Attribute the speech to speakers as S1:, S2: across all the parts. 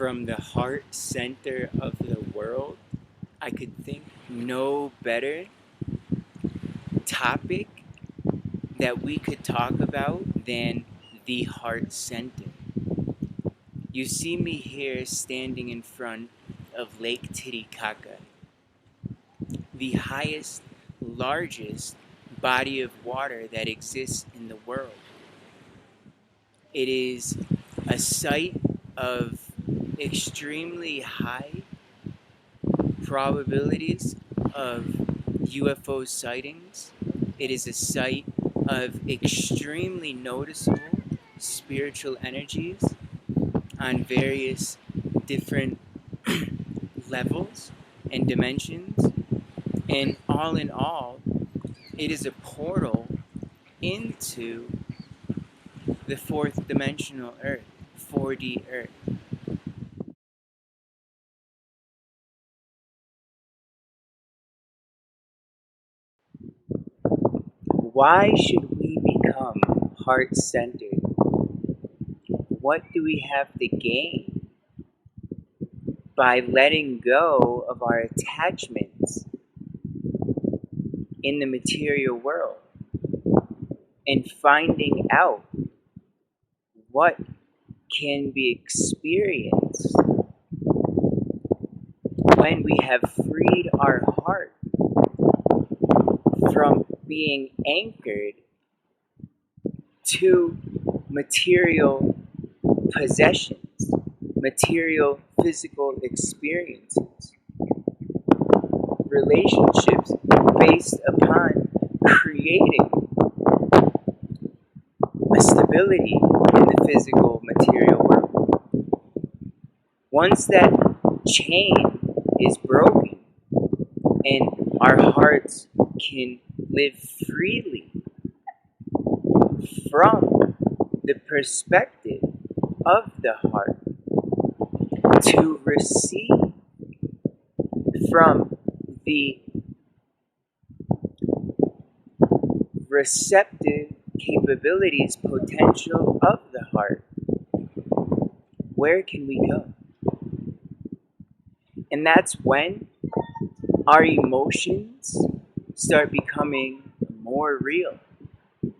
S1: From the heart center of the world, I could think no better topic that we could talk about than the heart center. You see me here standing in front of Lake Titikaka, the highest, largest body of water that exists in the world. It is a site of extremely high probabilities of UFO sightings. It is a site of extremely noticeable spiritual energies on various different levels and dimensions. And all in all, it is a portal into the fourth dimensional Earth, 4D Earth. Why should we become heart centered? What do we have to gain by letting go of our attachments in the material world and finding out what can be experienced when we have freed our heart from being anchored to material possessions, material physical experiences, relationships based upon creating a stability in the physical material world. Once that chain is broken and our hearts can live freely from the perspective of the heart to receive from the receptive capabilities, potential of the heart, where can we go? And that's when our emotions start becoming more real.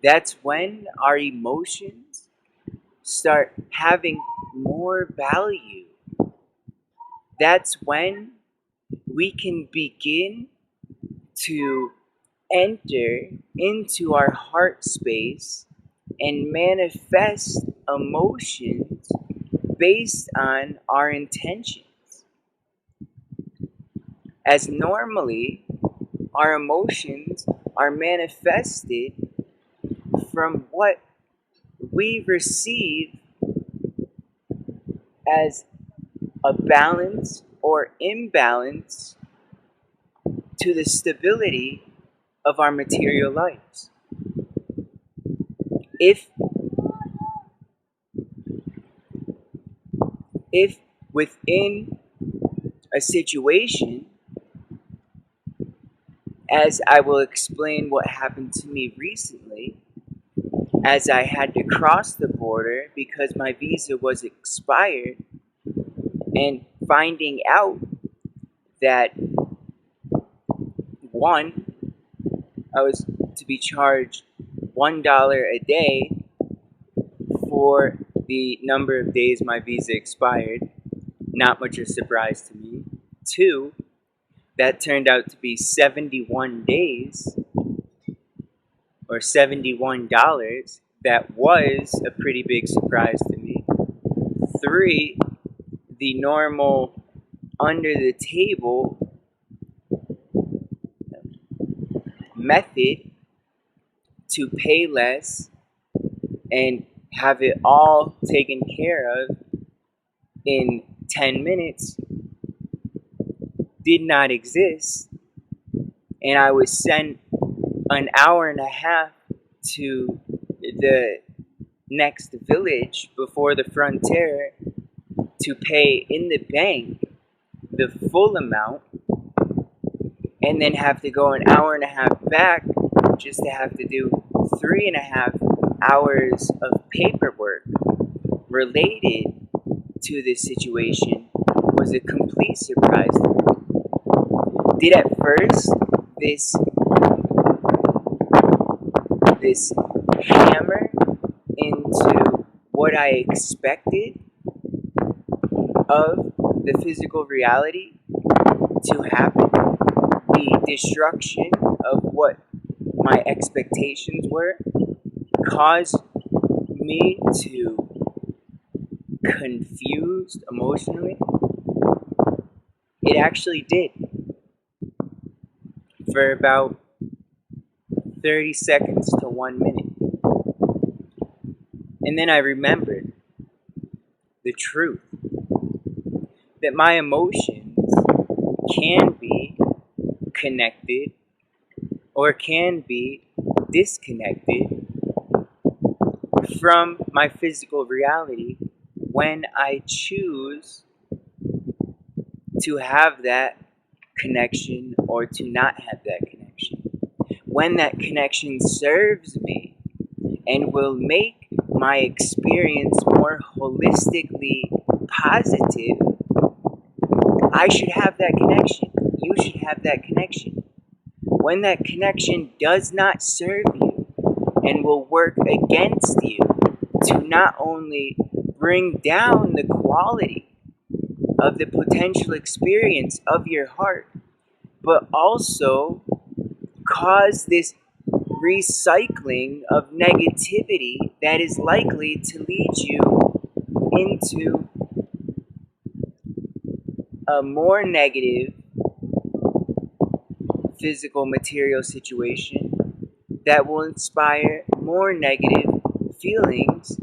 S1: That's when our emotions start having more value. That's when we can begin to enter into our heart space and manifest emotions based on our intentions. As normally, our emotions are manifested from what we receive as a balance or imbalance to the stability of our material lives. If within a situation, as I will explain what happened to me recently, as I had to cross the border because my visa was expired, and finding out that one, I was to be charged $1 a day for the number of days my visa expired. Not much of a surprise to me. Two, that turned out to be 71 days or $71. That was a pretty big surprise to me. Three, the normal under the table method to pay less and have it all taken care of in 10 minutes did not exist, and I was sent an hour and a half to the next village before the frontier to pay in the bank the full amount and then have to go an hour and a half back just to have to do 3.5 hours of paperwork related to this situation was a complete surprise to me. Did at first this hammer into what I expected of the physical reality to happen, the destruction of what my expectations were, caused me to confused emotionally? It actually did. For about 30 seconds to 1 minute. And then I remembered the truth that my emotions can be connected or can be disconnected from my physical reality when I choose to have that connection or to not have that connection. When that connection serves me and will make my experience more holistically positive, I should have that connection. You should have that connection. When that connection does not serve you and will work against you to not only bring down the quality of the potential experience of your heart, but also cause this recycling of negativity that is likely to lead you into a more negative physical material situation that will inspire more negative feelings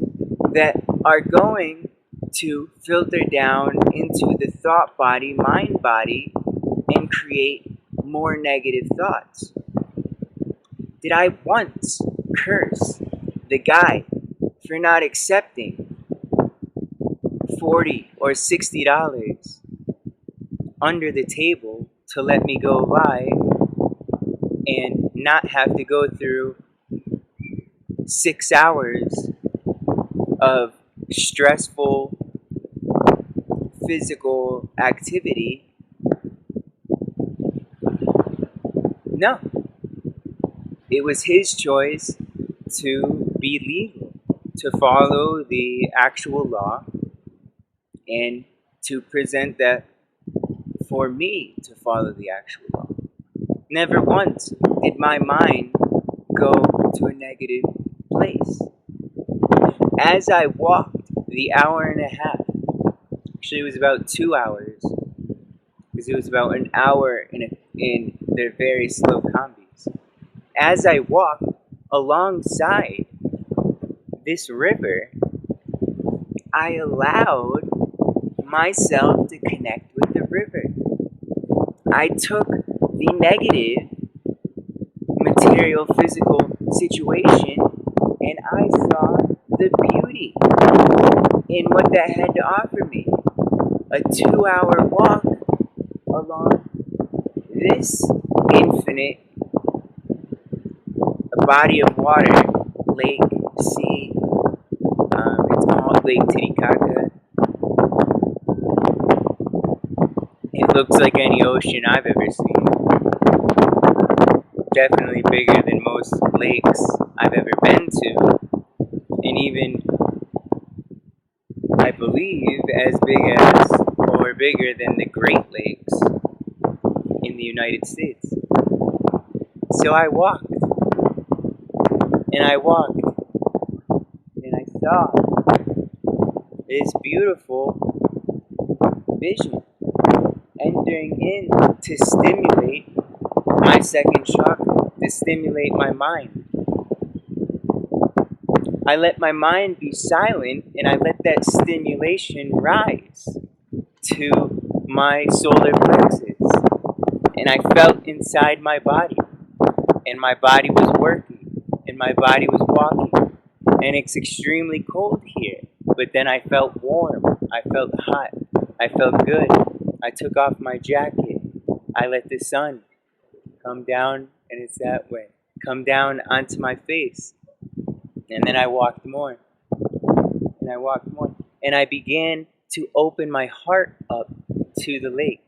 S1: that are going to filter down into the thought body, mind body, and create more negative thoughts. Did I once curse the guy for not accepting $40 or $60 under the table to let me go by and not have to go through 6 hours of stressful physical activity? No. It was his choice to be legal, to follow the actual law, and to present that for me to follow the actual law. Never once did my mind go to a negative place. As I walked the hour and a half, actually it was about 2 hours, because it was about an hour in their very slow combis. As I walked alongside this river, I allowed myself to connect with the river. I took the negative material physical situation and I saw the beauty in what that had to offer me. A 2-hour walk along this infinite body of water, lake, sea. It's called Lake Titikaka. It looks like any ocean I've ever seen. Definitely bigger than most lakes I've ever been to. And even, I believe, as big as or bigger than the Great Lakes in the United States. So I walked, and I walked, and I saw this beautiful vision entering in to stimulate my second chakra, to stimulate my mind. I let my mind be silent and I let that stimulation rise to my solar plexus. And I felt inside my body, and my body was working, and my body was walking. And it's extremely cold here, but then I felt warm, I felt hot, I felt good. I took off my jacket, I let the sun come down, and it's that way, come down onto my face. And then I walked more, and I walked more, and I began to open my heart up to the lake.